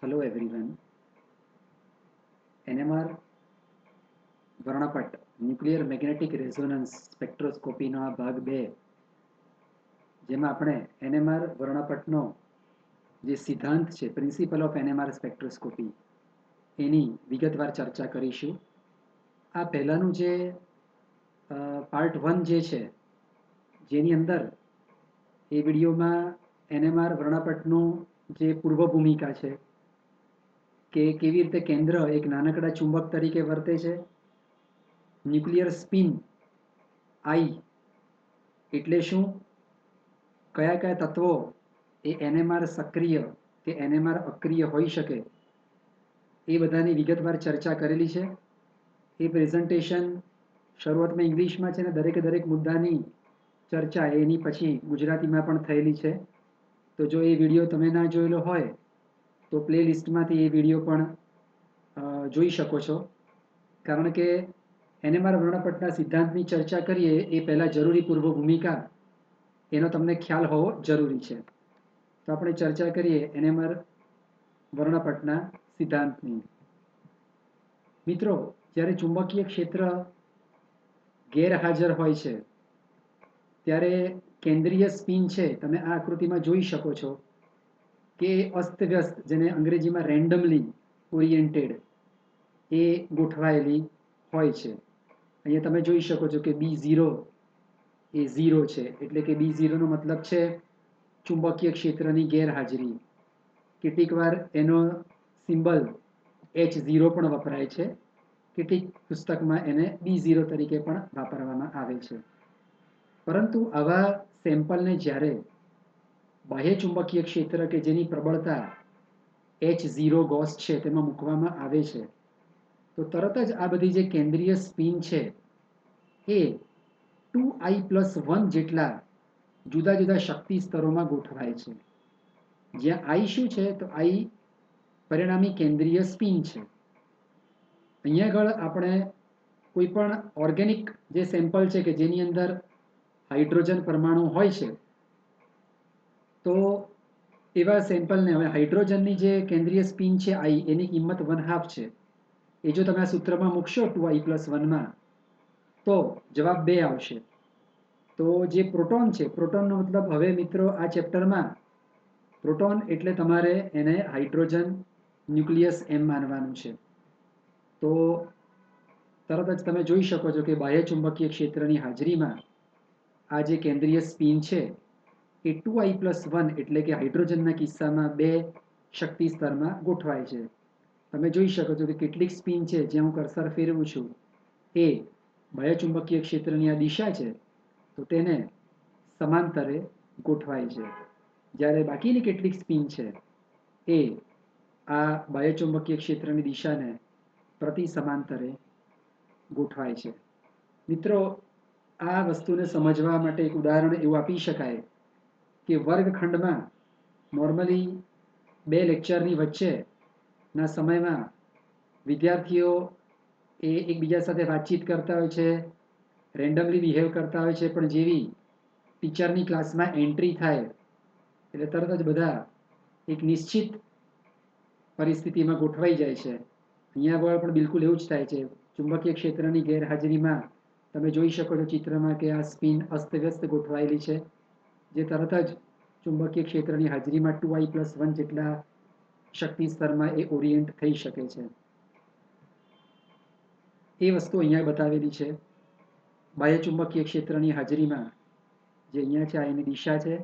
Hello everyone. NMR વર્ણપટ nuclear magnetic resonance સ્પેક્ટ્રોસ્કોપીનો આ ભાગ 2 જેમાં આપણે NMR વર્ણપટનો જે સિદ્ધાંત છે પ્રિન્સિપલ ઓફ NMR સ્પેક્ટ્રોસ્કોપી એની વિગતવાર ચર્ચા કરીશું. આ પહેલાનું જે પાર્ટ 1 જે છે જેની અંદર એ વિડીયોમાં NMR વર્ણપટનું જે પૂર્વ ભૂમિકા છે કે કેવી રીતે કેન્દ્ર એક નાનકડા ચુંબક તરીકે વર્તે છે, ન્યુક્લિયર સ્પિન આઈ એટલે શું, કયા કયા તત્વો એ NMR સક્રિય કે NMR અક્રિય હોઈ શકે એ બધાની વિગતવાર ચર્ચા કરેલી છે. એ પ્રેઝન્ટેશન શરૂઆતમાં ઇંગ્લિશમાં છે અને દરેક મુદ્દાની ચર્ચા એની પછી ગુજરાતીમાં પણ થયેલી છે. તો જો એ વિડીયો તમે ના જોયેલો હોય તો પ્લે લિસ્ટમાંથી એ વિડીયો પણ જોઈ શકો છો. કારણ કે NMR વર્ણપટના સિદ્ધાંતની ચર્ચા કરીએ એ પહેલાં જરૂરી પૂર્વ ભૂમિકા એનો તમને ખ્યાલ હોવો જરૂરી છે. તો આપણે ચર્ચા કરીએ NMR વર્ણપટના સિદ્ધાંતની. મિત્રો, જ્યારે ચુંબકીય ક્ષેત્ર ગેરહાજર હોય છે ત્યારે કેન્દ્રીય સ્પિન છે, તમે આ આકૃતિમાં જોઈ શકો છો કે અસ્તવ્યસ્ત, જેને અંગ્રેજીમાં રેન્ડમલી ઓરિએન્ટેડ, એ ગોઠવાયેલી હોય છે. અહીંયા તમે જોઈ શકો છો કે B0 એ 0 છે, એટલે કે B0 નો મતલબ છે ચુંબકીય ક્ષેત્રની ગેરહાજરી. કેટલીક વાર એનો સિમ્બલ H0 પણ વપરાય છે, કેટલીક પુસ્તકમાં એને B0 તરીકે પણ વાપરવામાં આવે છે. પરંતુ આવા સેમ્પલને જ્યારે બાહ્ય ચુંબકીય ક્ષેત્ર કે જેની પ્રબળતા H0 ગોસ છે તેમાં મૂકવામાં આવે છે તો તરત જ આ બધી જે કેન્દ્રીય સ્પિન છે એ 2I+1 જેટલા જુદા જુદા શક્તિ સ્તરોમાં ગોઠવાય છે. જ્યાં I શું છે, તો I પરિણામી કેન્દ્રીય સ્પિન છે. અહીંયા આગળ આપણે કોઈ પણ ઓર્ગેનિક જે સેમ્પલ છે કે જેની અંદર હાઇડ્રોજન પરમાણુ હોય છે, તો એવા સેમ્પલને હવે હાઇડ્રોજનની જે કેન્દ્રીય સ્પિન છે I, એની કિંમત 1/2 છે. એ જો તમે આ સૂત્રમાં મૂકશો 2I+1માં તો જવાબ 2 આવશે. તો જે પ્રોટોન છે, પ્રોટોનનો મતલબ હવે મિત્રો આ ચેપ્ટરમાં પ્રોટોન એટલે તમારે એને હાઇડ્રોજન ન્યુક્લિયસ એમ માનવાનું છે. તો તરત જ તમે જોઈ શકો છો કે બાહ્ય ચુંબકીય ક્ષેત્રની હાજરીમાં આ જે કેન્દ્રીય સ્પિન છે એ 2I+1 એટલે કે હાઇડ્રોજનના કિસ્સામાં 2 શક્તિ સ્તરમાં ગોઠવાય છે. તમે જોઈ શકો છો કે કેટલીક સ્પિન છે, જ્યાં હું કર્સર ફેરવું છું એ બાહ્ય ચુંબકીય ક્ષેત્રની આ દિશા છે તો તેને સમાંતરે ગોઠવાય છે, જ્યારે બાકીની કેટલીક સ્પિન છે એ આ બાહ્ય ચુંબકીય ક્ષેત્રની દિશાને પ્રતિ સમાંતરે ગોઠવાય છે. મિત્રો, આ વસ્તુને સમજવા માટે એક ઉદાહરણ એવું આપી શકાય કે વર્ગખંડમાં નોર્મલી 2 લેક્ચરની વચ્ચેના સમયમાં વિદ્યાર્થીઓ એ એકબીજા સાથે વાતચીત કરતા હોય છે, રેન્ડમલી બિહેવ કરતા હોય છે, પણ જેવી ટીચરની ક્લાસમાં એન્ટ્રી થાય એટલે તરત જ બધા એક નિશ્ચિત પરિસ્થિતિમાં ગોઠવાઈ જાય છે. અહીંયા આગળ પણ બિલકુલ એવું જ થાય છે. ચુંબકીય ક્ષેત્રની ગેરહાજરીમાં તમે જોઈ શકો છો ચિત્રમાં કે આ સ્પિન અસ્તવ્યસ્ત ગોઠવાયેલી છે, જે તરત જ ચુંબકીય ક્ષેત્રની હાજરીમાં 2I+1 જેટલા શક્તિ સ્તરમાં એ ઓરિએન્ટ થઈ શકે છે. એ વસ્તુ અહીંયા બતાવેલી છે. બાહ્ય ચુંબકીય ક્ષેત્રની હાજરીમાં જે અહીંયા છે આ એની દિશા છે,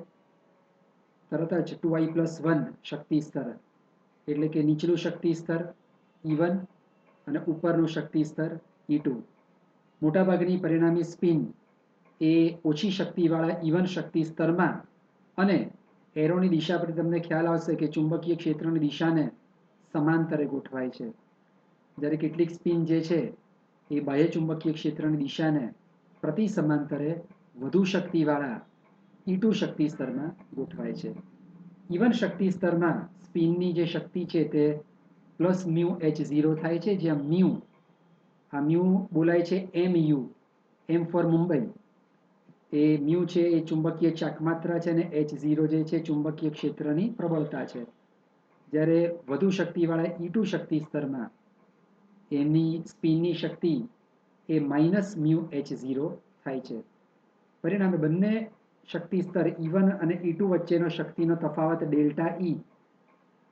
તરત જ 2I+1 શક્તિ સ્તર એટલે કે નીચલું શક્તિ સ્તર E1 અને ઉપરનું શક્તિ સ્તર E2. મોટાભાગની પરિણામી સ્પિન એ ઓછી શક્તિવાળા E1 શક્તિ સ્તરમાં અને એરોની દિશા પરથી તમને ખ્યાલ આવશે કે ચુંબકીય ક્ષેત્રની દિશાને સમાંતરે ગોઠવાય છે, જ્યારે કેટલીક સ્પિન જે છે એ બાહ્ય ચુંબકીય ક્ષેત્રની દિશાને પ્રતિ સમાંતરે વધુ શક્તિવાળા E2 શક્તિ સ્તરમાં ગોઠવાય છે. E1 શક્તિ સ્તરમાં સ્પિનની જે શક્તિ છે તે +μH0 થાય છે, જ્યાં મ્યુ, આ મ્યુ બોલાય છે MU, M ફોર મુંબઈ. એ મ્યુ છે એ ચુંબકીય ચાકમાત્રા છે અને H0 જે છે ચુંબકીય ક્ષેત્રની પ્રબળતા છે. જ્યારે વધુ શક્તિવાળા E2 શક્તિ સ્તરમાં એની સ્પિનની શક્તિ એ -μh0 થાય છે. પરિણામે બંને શક્તિ સ્તર E1 અને E2 વચ્ચેનો શક્તિનો તફાવત ડેલ્ટા E,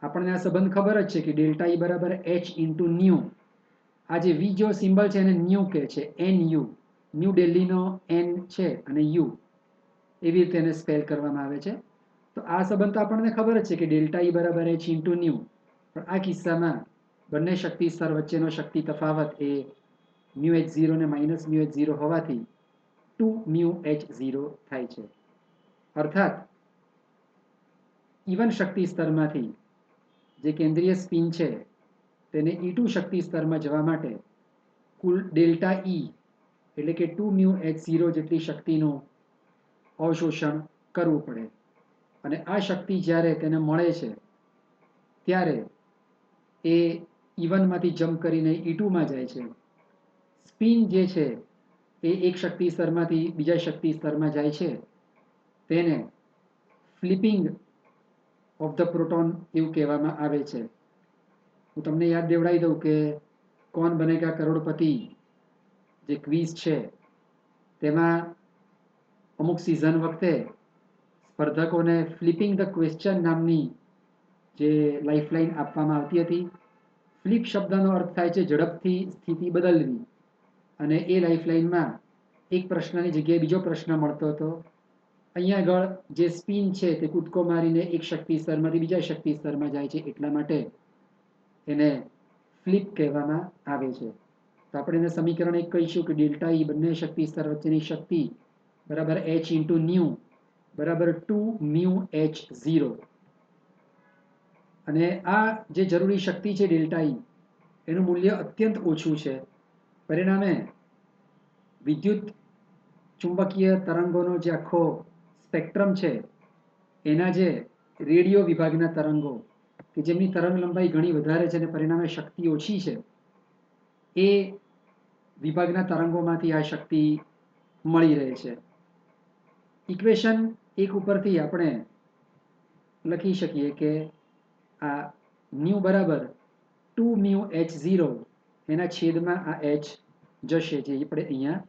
આપણને આ સંબંધ ખબર જ છે કે ડેલ્ટા E બરાબર h ઇન્ટુ ન્યુ. આ જે વી જો સિમ્બલ છે એને ન્યુ કહે છે, NU. ન્યૂ દિલ્હીનો N છે અને U, એવી રીતે એને સ્પેલ કરવામાં આવે છે. તો આ સંબંધ તો આપણને ખબર જ છે કે ડેલ્ટા E બરાબર h ઇન્ટુ ન્યુ. પણ આ કિસ્સામાં બંને શક્તિ સ્તર વચ્ચેનો શક્તિ તફાવત એ μh0 ને -μh0 હોવાથી 2μh0 થાય છે. અર્થાત E1 શક્તિ સ્તરમાંથી જે કેન્દ્રીય સ્પિન છે તેને E2 શક્તિ સ્તરમાં જવા માટે કુલ ડેલ્ટા E એટલે કે 2μh0 જેટલી શક્તિનું અવશોષણ કરવું પડે. અને આ શક્તિ જ્યારે તેને મળે છે ત્યારે એ E1 માંથી જમ્પ કરીને E2 માં જાય છે. સ્પિન જે છે એ એક શક્તિ સ્તરમાંથી બીજા શક્તિ સ્તરમાં જાય છે, તેને ફ્લિપિંગ ઓફ ધ પ્રોટોન એવું કહેવામાં આવે છે. હું તમને યાદ દેવડાવી દઉં કે કોણ બનેગા કરોડપતિ જે ક્વિઝ છે તેમાં અમુક સિઝન વખતે સ્પર્ધકોને ફ્લિપિંગ ધ ક્વેશ્ચન નામની જે લાઇફલાઇન આપવામાં આવતી હતી. ફ્લિપ શબ્દનો અર્થ થાય છે ઝડપથી સ્થિતિ બદલવી, અને એ લાઇફલાઇનમાં એક પ્રશ્નની જગ્યાએ બીજો પ્રશ્ન મળતો હતો. અહીંયા આગળ જે સ્પિન છે તે કૂદકો મારીને એક શક્તિ સ્તરમાંથી બીજા શક્તિ સ્તરમાં જાય છે, એટલા માટે એને ફ્લિપ કહેવામાં આવે છે. તો આપણે એને સમીકરણ એક કહીશું કે ડેલ્ટા E બંને શક્તિ સ્તર વચ્ચેની શક્તિ બરાબર h ઇન્ટુ ન્યુ બરાબર 2μh0. અને આ જે જરૂરી શક્તિ છે ડેલ્ટા E, એનું મૂલ્ય અત્યંત ઓછું છે. પરિણામે વિદ્યુત ચુંબકીય તરંગોનો જે આખો સ્પેક્ટ્રમ છે એના જે રેડિયો વિભાગના તરંગો કે જેમની તરંગ લંબાઈ ઘણી વધારે છે અને પરિણામે શક્તિ ઓછી છે, એ વિભાગના તરંગોમાંથી આ શક્તિ મળી રહે છે. ઇક્વેશન 1 ઉપરથી આપણે લખી શકીએ કે આ ન્યુ બરાબર 2μh0 એના છેદમાં આ h જશે, જે આપણે અહીંયા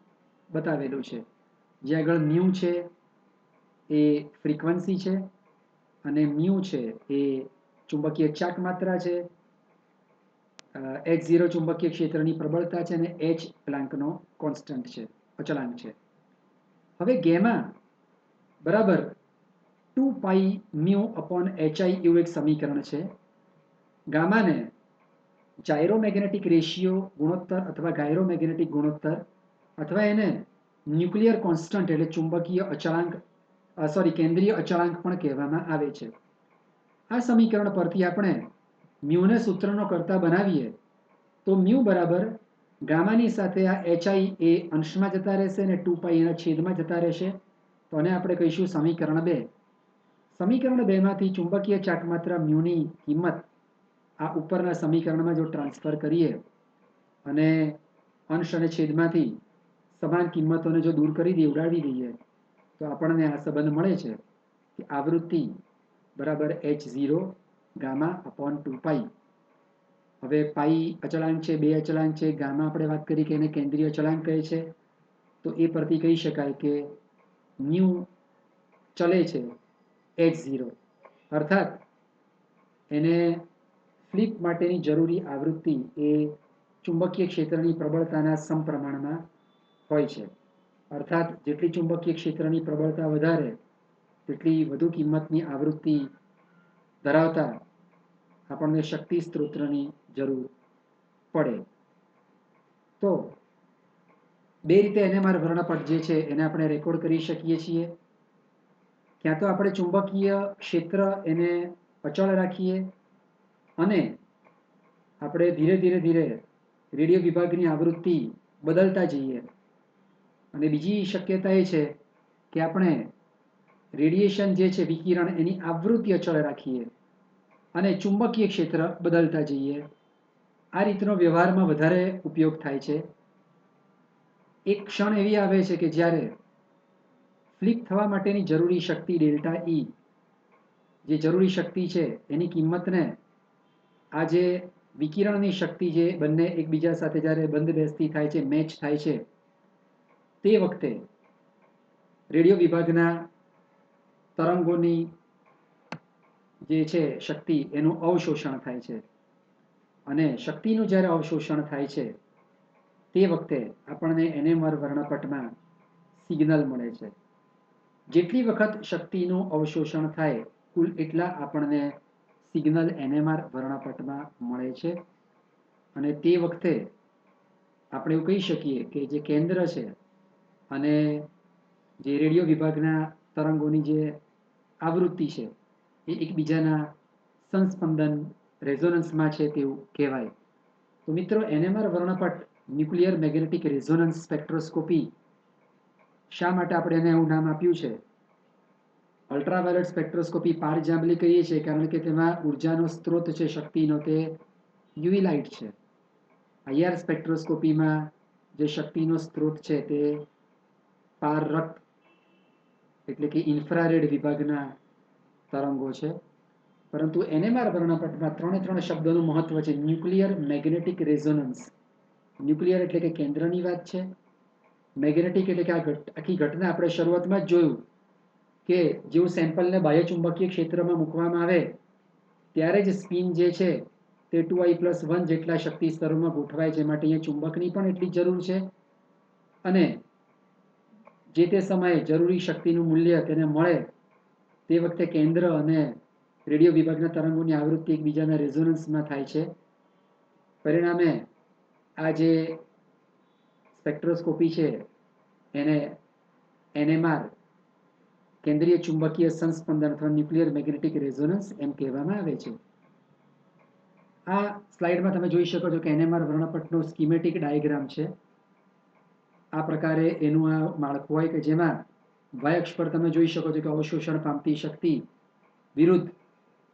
બતાવેલું છે. જે આગળ ન્યુ છે એ ફ્રીક્વન્સી છે અને મ્યુ છે એ ચુંબકીય ચાક માત્રા છે, h0 ચુંબકીય ક્ષેત્રની પ્રબળતા છે અને h પ્લાન્કનો કોન્સ્ટન્ટ છે, અચળાંક છે. હવે ગેમા બરાબર 2πμ/hi એવું એક સમીકરણ છે. ગામાને જાયરોમેગ્નેટિક રેશિયો ગુણોત્તર અથવા ગાયરોમેગ્નેટિક ગુણોત્તર અથવા એને ન્યુક્લિયર કોન્સ્ટન્ટ એટલે ચુંબકીય અચળાંક કેન્દ્રીય અચળાંક પણ કહેવામાં આવે છે. આ સમીકરણ પરથી આપણે મ્યુને સૂત્રનો કરતા બનાવીએ તો મ્યુ બરાબર ગામાની સાથે આ hi એ અંશમાં જતા રહેશે અને 2π એના છેદમાં જતા રહેશે. તો આને આપણે કહીશું સમીકરણ 2. સમીકરણ 2 માંથી ચુંબકીય ચાકમાત્રા મ્યુની કિંમત આ ઉપરના સમીકરણમાં જો ટ્રાન્સફર કરીએ અને અંશ અને છેદમાંથી સમાન કિંમતોને જો દૂર કરી દઈએ, ઉડાવી દઈએ, તો આપણને આ સંબંધ મળે છે કે આવૃત્તિ બરાબર h0 ગામા અપોન 2π. હવે પાઈ અચળાંક છે, બે અચળાંક છે. ગામા આપણે વાત કરી કે એને કેન્દ્રીય અચળાંક કહે છે, તો એ પરથી કહી શકાય કે ન્યુ ચલે છે h0, અર્થાત એને ફ્લિપ માટેની જરૂરી આવૃત્તિ એ ચુંબકીય ક્ષેત્રની પ્રબળતાના સમપ્રમાણમાં હોય છે. અર્થાત જેટલી ચુંબકીય ક્ષેત્રની પ્રબળતા વધારે તેટલી વધુ કિંમતની આવૃત્તિ ધરાવતા આપણને શક્તિ સ્ત્રોતની જરૂર પડે. તો બે રીતે NMR વર્ણપટ જે છે એને આપણે રેકોર્ડ કરી શકીએ છીએ. ક્યાં તો આપણે ચુંબકીય ક્ષેત્ર એને અચળ રાખીએ અને આપણે ધીરે ધીરે રેડિયો વિભાગની આવૃત્તિ બદલતા જઈએ, અને બીજી શક્યતા એ છે કે આપણે રેડિયેશન જે છે વિકિરણ એની આવૃત્તિ અચળ રાખીએ અને ચુંબકીય ક્ષેત્ર બદલતા જઈએ. આ રીતનો વ્યવહારમાં વધારે ઉપયોગ થાય છે. એક ક્ષણ એવી આવે છે કે જ્યારે ફ્લિપ થવા માટેની જરૂરી શક્તિ ડેલ્ટા E, જે જરૂરી શક્તિ છે એની કિંમતને આ જે વિકિરણની શક્તિ જે બંને એકબીજા સાથે જ્યારે બંધ બેસતી થાય છે, મેચ થાય છે, તે વખતે રેડિયો વિભાગના તરંગોની જે છે શક્તિ એનું અવશોષણ થાય છે અને શક્તિનું જ્યારે અવશોષણ થાય છે તે વખતે આપણને NMR વર્ણપટમાં સિગ્નલ મળે છે. જેટલી વખત શક્તિનું અવશોષણ થાય કુલ એટલા આપણને સિગ્નલ NMR વર્ણપટમાં મળે છે અને તે વખતે આપણે એવું કહી શકીએ કે જે કેન્દ્ર છે અને જે રેડિયો વિભાગના તરંગોની જે આવૃત્તિ છે એ એકબીજાના સંસ્પંદન રેઝોનન્સમાં છે તેવું કહેવાય. તો મિત્રો, NMR વર્ણપટ ન્યુક્લિયર મેગ્નેટિક રેઝોનન્સ સ્પેક્ટ્રોસ્કોપી શા માટે આપણે એને એવું નામ આપ્યું છે? અલ્ટ્રાવાયોલેટ સ્પેક્ટ્રોસ્કોપી પારજાંબલી કહીએ છીએ કારણ કે તેમાં ઉર્જાનો સ્ત્રોત છે શક્તિનો તે યુવી લાઇટ છે. IR સ્પેક્ટ્રોસ્કોપીમાં જે શક્તિનો સ્ત્રોત છે તે પારરક્ત એટલે કે ઇન્ફ્રારેડ વિભાગના તરંગો છે. પરંતુ NMR વર્ણપટમાં ત્રણે શબ્દોનું મહત્વ છે. Nuclear magnetic resonance. ન્યુક્લિયર એટલે કે કેન્દ્રની વાત છે. મેગ્નેટિક એટલે કે આખી ઘટના આપણે શરૂઆતમાં જ જોયું કે જેવું સેમ્પલને બાહ્ય ચુંબકીય ક્ષેત્રમાં મૂકવામાં આવે ત્યારે જ સ્પિન જે છે તે 2i+1 જેટલા શક્તિ સ્તરોમાં ગોઠવાય છે. માટે અહીંયા ચુંબકની પણ એટલી જરૂર છે અને જે તે સમયે જરૂરી શક્તિનું મૂલ્ય તેને મળે તે વખતે કેન્દ્ર અને રેડિયો વિભાગના તરંગોની આવૃત્તિ એકબીજાના રેઝોનન્સમાં થાય છે. પરિણામે આ જે સ્પેક્ટ્રોસ્કોપી છે એને NMR કેન્દ્રીય ચુંબકીય સંસ્પંદન અથવા ન્યુક્લિયર મેગ્નેટિક રેઝોનન્સ એમ કહેવામાં આવે છે. આ સ્લાઇડમાં તમે જોઈ શકો છો કે NMR વર્ણપટનો સ્કીમેટિક ડાયાગ્રામ છે. આ પ્રકારે એનું આ માળખું હોય કે જેમાં y અક્ષ પર તમે જોઈ શકો છો કે અવશોષણ પામતી શક્તિ વિરુદ્ધ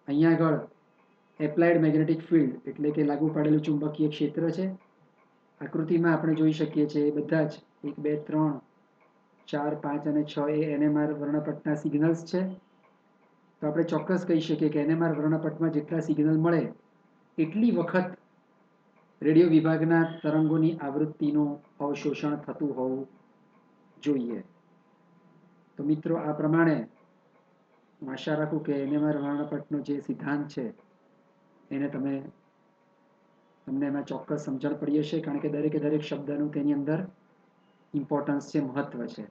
અહીંયા આગળ એપ્લાઇડ મેગ્નેટિક ફિલ્ડ એટલે કે લાગુ પાડેલું ચુંબકીય ક્ષેત્ર છે. આકૃતિમાં આપણે જોઈ શકીએ છીએ બધા જ 1, 2, 3, 4, 5 અને 6 એ NMR વર્ણપટના સિગ્નલ્સ છે. તો આપણે ચોક્કસ કહી શકીએ કે NMR વર્ણપટમાં જેટલા સિગ્નલ મળે એટલી વખત રેડિયો વિભાગના તરંગોની આવૃત્તિનું અવશોષણ થતું હોવું જોઈએ. તો મિત્રો, આ પ્રમાણે હું આશા રાખું કે NMR વર્ણપટનો જે સિદ્ધાંત છે એને તમને એમાં ચોક્કસ સમજણ પડી હશે કારણ કે દરેક શબ્દનું તેની અંદર ઇમ્પોર્ટન્સ છે, મહત્વ છે.